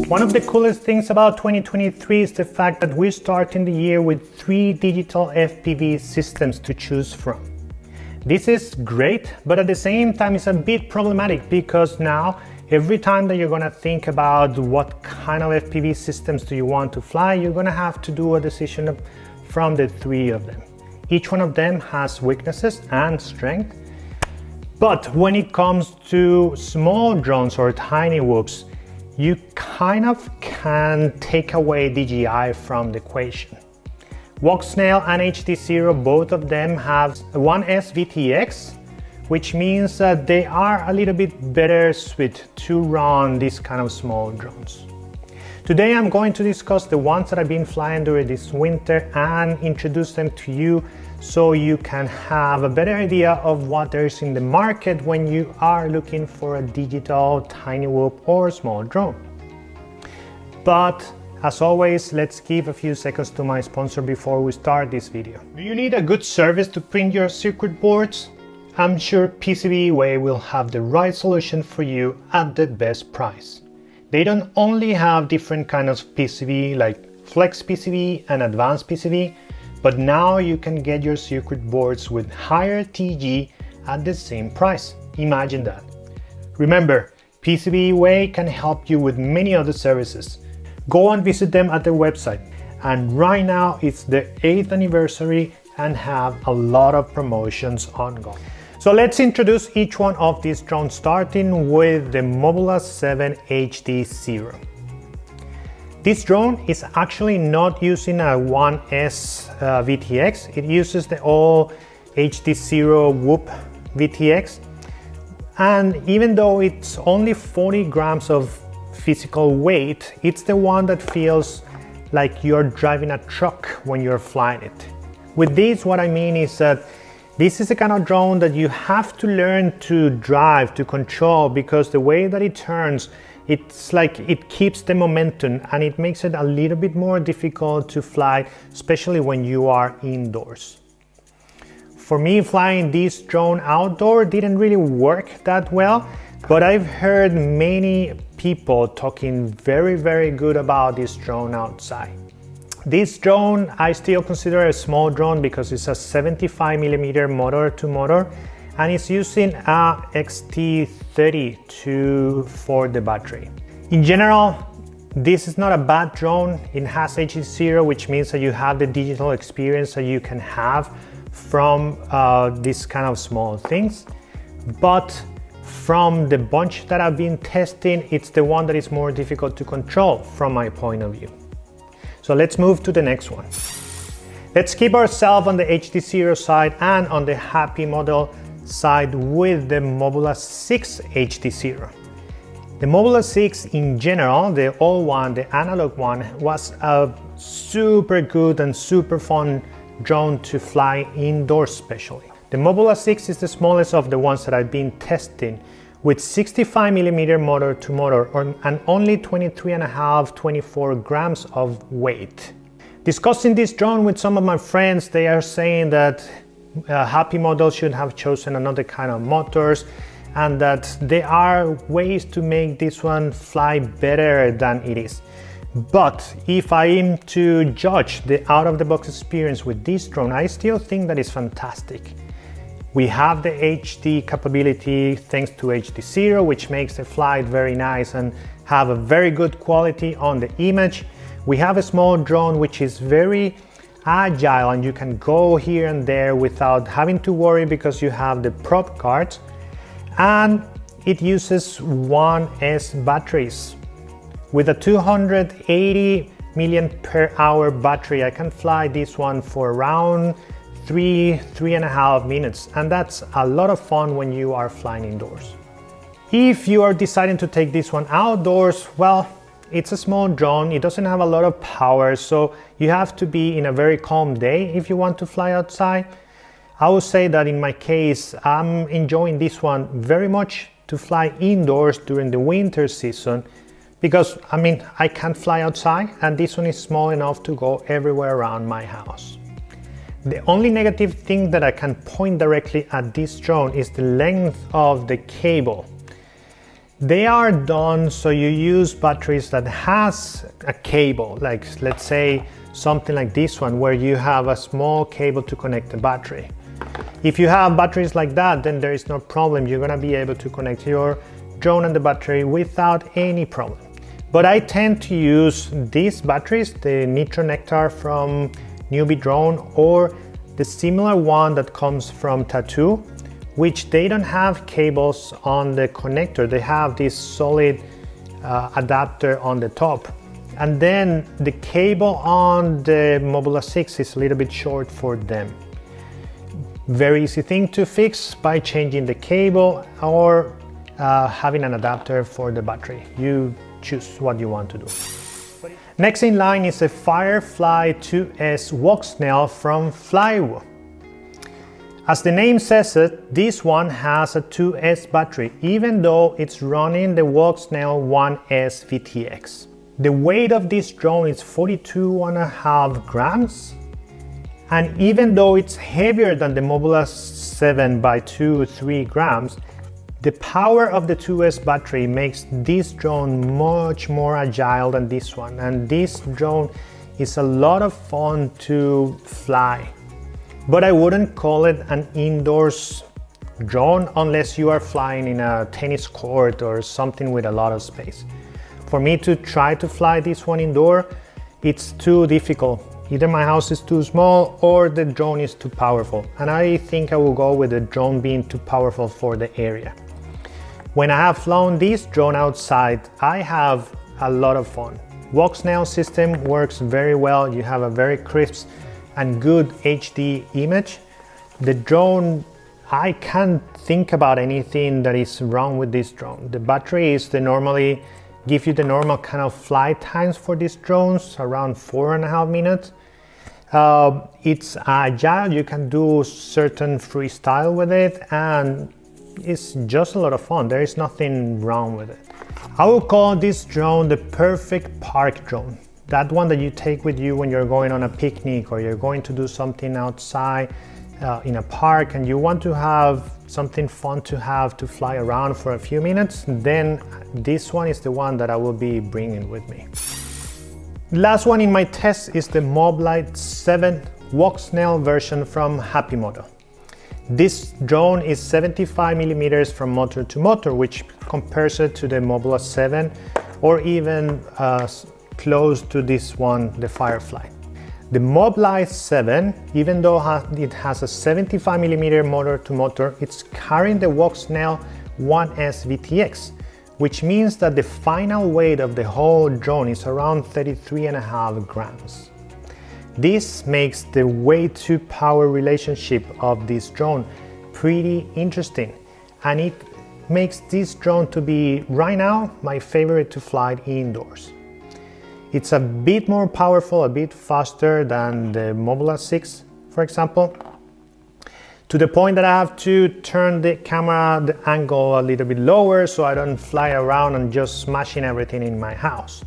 One of the coolest things about 2023 is the fact that we're starting the year with 3 digital FPV systems to choose from. This is great, but at the same time it's a bit problematic because now every time that you're going to think about what kind of FPV systems do you want to fly, you're going to have to do a decision from the 3 of them. Each one of them has weaknesses and strength, but when it comes to small drones or Tinywhoops, you kind of can take away DJI from the equation. Walksnail and HDZero, both of them have 1S VTX, which means that they are a little bit better suited to run these kind of small drones. Today I'm going to discuss the ones that I've been flying during this winter and introduce them to you so you can have a better idea of what there is in the market when you are looking for a digital Tinywhoop or small drone. But as always, let's give a few seconds to my sponsor before we start this video. Do you need a good service to print your circuit boards? I'm sure PCBWay will have the right solution for you at the best price. They don't only have different kinds of PCB like Flex PCB and Advanced PCB, but now you can get your circuit boards with higher TG at the same price. Imagine that. Remember, PCBWay can help you with many other services. Go and visit them at their website. And right now it's the 8th anniversary and have a lot of promotions ongoing. So let's introduce each one of these drones, starting with the Mobula 7 HDZero. This drone is actually not using a 1S VTX, it uses the old HDZero Whoop VTX. And even though it's only 40 grams of physical weight, it's the one that feels like you're driving a truck when you're flying it. With this, what I mean is that this is the kind of drone that you have to learn to drive, to control, because the way that it turns, it's like it keeps the momentum and it makes it a little bit more difficult to fly, especially when you are indoors. For me, flying this drone outdoor didn't really work that well, but I've heard many people talking very good about this drone outside. This drone I still consider a small drone because it's a 75mm motor to motor and it's using a XT30 for the battery. In general, this is not a bad drone. It has HDZero, which means that you have the digital experience that you can have from these kind of small things. But from the bunch that I've been testing, it's the one that is more difficult to control from my point of view. So let's move to the next one. Let's keep ourselves on the HDZero side and on the happy model side with the Mobula 6 HDZero. The Mobula 6 in general, the old one, the analog one, was a super good and super fun drone to fly indoors especially. The Mobula 6 is the smallest of the ones that I've been testing, with 65mm motor to motor and only 24 grams of weight. Discussing this drone with some of my friends, they are saying that Happy Model should have chosen another kind of motors and that there are ways to make this one fly better than it is. But if I am to judge the out-of-the-box experience with this drone, I still think that it's fantastic. We have the HD capability thanks to HDZero, which makes the flight very nice and have a very good quality on the image. We have a small drone which is very agile and you can go here and there without having to worry because you have the prop cards, and it uses 1S batteries. With a 280 mAh battery, I can fly this one for around 3.5 minutes, and that's a lot of fun when you are flying indoors. If you are deciding to take this one outdoors, well, it's a small drone, it doesn't have a lot of power, so you have to be in a very calm day if you want to fly outside. I would say that in my case, I'm enjoying this one very much to fly indoors during the winter season because, I can't fly outside and this one is small enough to go everywhere around my house. The only negative thing that I can point directly at this drone is the length of the cable. They are done so you use batteries that has a cable, like let's say something like this one where you have a small cable to connect the battery. If you have batteries like that, then there is no problem. You're gonna be able to connect your drone and the battery without any problem. But I tend to use these batteries, the Nitro Nectar from Newbie Drone, or the similar one that comes from Tattu, which they don't have cables on the connector. They have this solid adapter on the top. And then the cable on the Mobula 6 is a little bit short for them. Very easy thing to fix by changing the cable or having an adapter for the battery. You choose what you want to do. Next in line is a Firefly 2S Walksnail from Tinywhoop. As the name says it, this one has a 2S battery, even though it's running the Walksnail 1S VTX. The weight of this drone is 42.5 grams. And even though it's heavier than the Mobula 7 by 2-3 grams, the power of the 2S battery makes this drone much more agile than this one. And this drone is a lot of fun to fly. But I wouldn't call it an indoors drone unless you are flying in a tennis court or something with a lot of space. For me to try to fly this one indoor, it's too difficult. Either my house is too small or the drone is too powerful. And I think I will go with the drone being too powerful for the area. When I have flown this drone outside, I have a lot of fun. Walksnail system works very well. You have a very crisp and good HD image. The drone, I can't think about anything that is wrong with this drone. The battery is normally give you the normal kind of flight times for these drones, around 4.5 minutes. It's agile, you can do certain freestyle with it, and it's just a lot of fun. There is nothing wrong with it. I will call this drone the perfect park drone. That one that you take with you when you're going on a picnic or you're going to do something outside in a park and you want to have something fun to have to fly around for a few minutes, then this one is the one that I will be bringing with me. Last one in my test is the Moblite 7 Walksnail version from HDZero. This drone is 75 millimeters from motor to motor, which compares it to the Mobula 7 or even close to this one, the Firefly. The Moblite 7, even though it has a 75 millimeter motor to motor, it's carrying the Walksnail 1S VTX, which means that the final weight of the whole drone is around 33.5 grams. This makes the weight to power relationship of this drone pretty interesting, and it makes this drone to be, right now, my favorite to fly indoors. It's a bit more powerful, a bit faster than the Mobula 6, for example, to the point that I have to turn the camera, the angle a little bit lower so I don't fly around and just smashing everything in my house.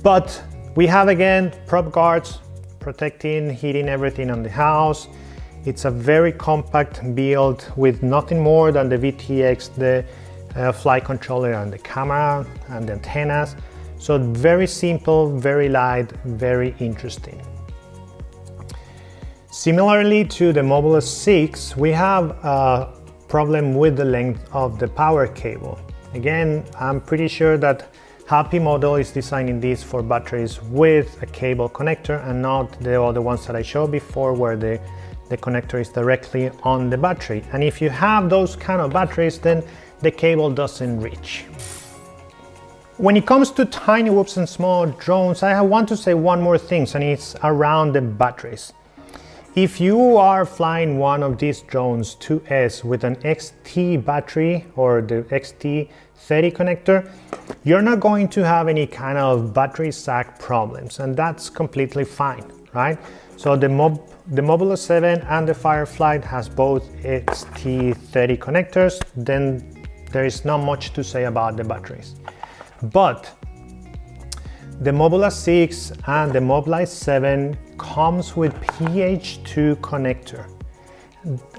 But we have again prop guards protecting, hitting everything on the house. It's a very compact build with nothing more than the VTX, the flight controller and the camera and the antennas. So very simple, very light, very interesting. Similarly to the Mobula 6, we have a problem with the length of the power cable. Again, I'm pretty sure that Happy Model is designing this for batteries with a cable connector and not the other ones that I showed before where the connector is directly on the battery. And if you have those kind of batteries, then the cable doesn't reach. When it comes to Tinywhoops and small drones, I want to say one more thing, and it's around the batteries. If you are flying one of these drones 2S with an XT battery or the XT30 connector, you're not going to have any kind of battery sag problems, and that's completely fine, right? So the Mobula 7 and the Firefly has both XT30 connectors, then there is not much to say about the batteries. But the Mobula 6 and the Moblite 7 comes with PH2 connector.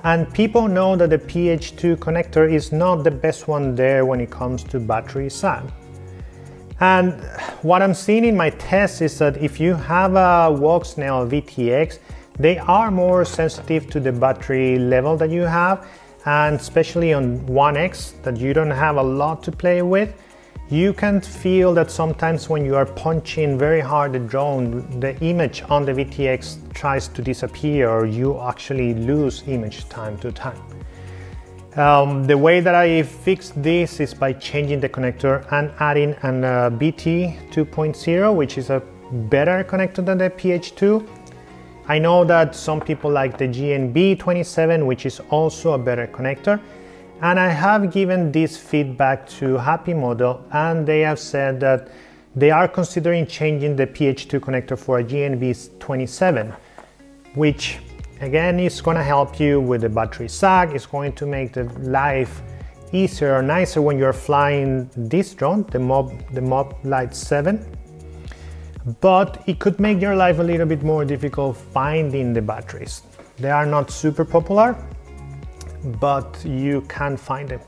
And people know that the PH2 connector is not the best one there when it comes to battery sag. And what I'm seeing in my tests is that if you have a Walksnail VTX, they are more sensitive to the battery level that you have, and especially on 1X that you don't have a lot to play with, you can feel that sometimes when you are punching very hard the drone, the image on the VTX tries to disappear, or you actually lose image time to time. The way that I fixed this is by changing the connector and adding an BT 2.0, which is a better connector than the PH2. I know that some people like the GNB 27, which is also a better connector. And I have given this feedback to Happy Model, and they have said that they are considering changing the PH2 connector for a GNB 27, which again is going to help you with the battery sag. It's going to make the life easier or nicer when you're flying this drone, the Moblite 7. But it could make your life a little bit more difficult finding the batteries. They are not super popular, but you can find them.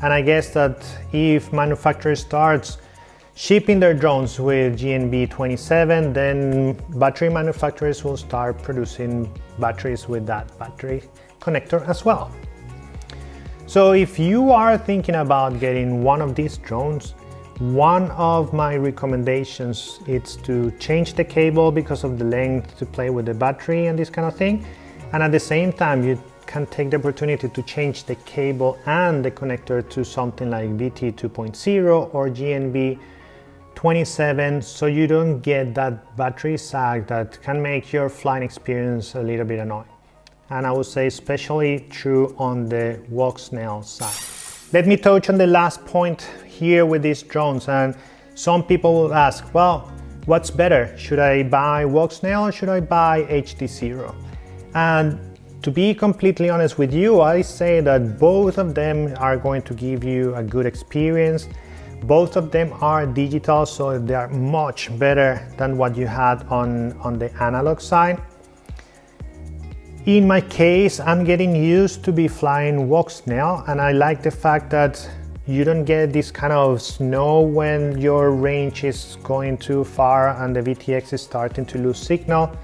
And I guess that if manufacturer starts shipping their drones with GNB 27, then battery manufacturers will start producing batteries with that battery connector as well. So if you are thinking about getting one of these drones, one of my recommendations is to change the cable because of the length to play with the battery and this kind of thing. And at the same time, you can take the opportunity to change the cable and the connector to something like BT 2.0 or GNB 27, so you don't get that battery sag that can make your flying experience a little bit annoying. And I would say especially true on the Walksnail side. Let me touch on the last point here with these drones, and some people will ask, well, what's better? Should I buy Walksnail or should I buy HDZero? And to be completely honest with you, I say that both of them are going to give you a good experience. Both of them are digital, so they are much better than what you had on the analog side. In my case, I'm getting used to be flying Walksnail, and I like the fact that you don't get this kind of snow when your range is going too far and the VTX is starting to lose signal.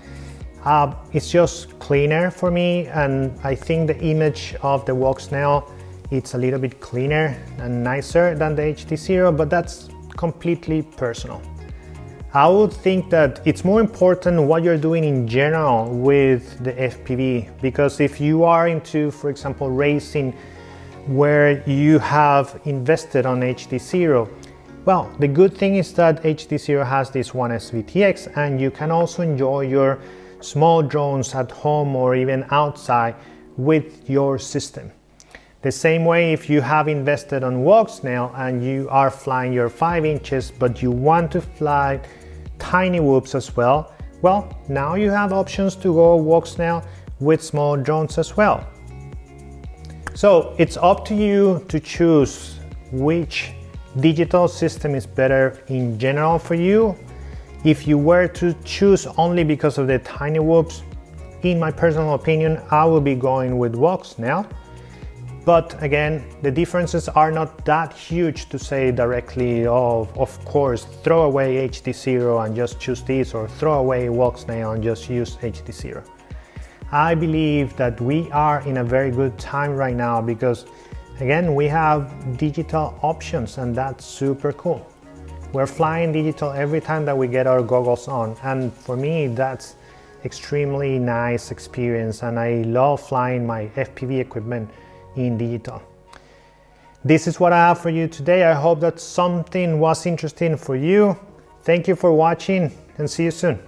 It's just cleaner for me, and I think the image of the Walksnail, it's a little bit cleaner and nicer than the HDZero, but that's completely personal. I would think that it's more important what you're doing in general with the FPV, because if you are into, for example, racing where you have invested on HDZero, well, the good thing is that HDZero has this 1S VTX, and you can also enjoy your small drones at home or even outside with your system. The same way, if you have invested on Walksnail and you are flying your 5 inches, but you want to fly Tinywhoops as well, well, now you have options to go Walksnail with small drones as well. So it's up to you to choose which digital system is better in general for you. If you were to choose only because of the Tinywhoops, in my personal opinion, I will be going with Walksnail. But again, the differences are not that huge to say directly, oh, of course, throw away HDZero and just choose this, or throw away Walksnail and just use HDZero. I believe that we are in a very good time right now because, again, we have digital options, and that's super cool. We're flying digital every time that we get our goggles on, and for me, that's extremely nice experience, and I love flying my FPV equipment in digital. This is what I have for you today. I hope that something was interesting for you. Thank you for watching, and see you soon.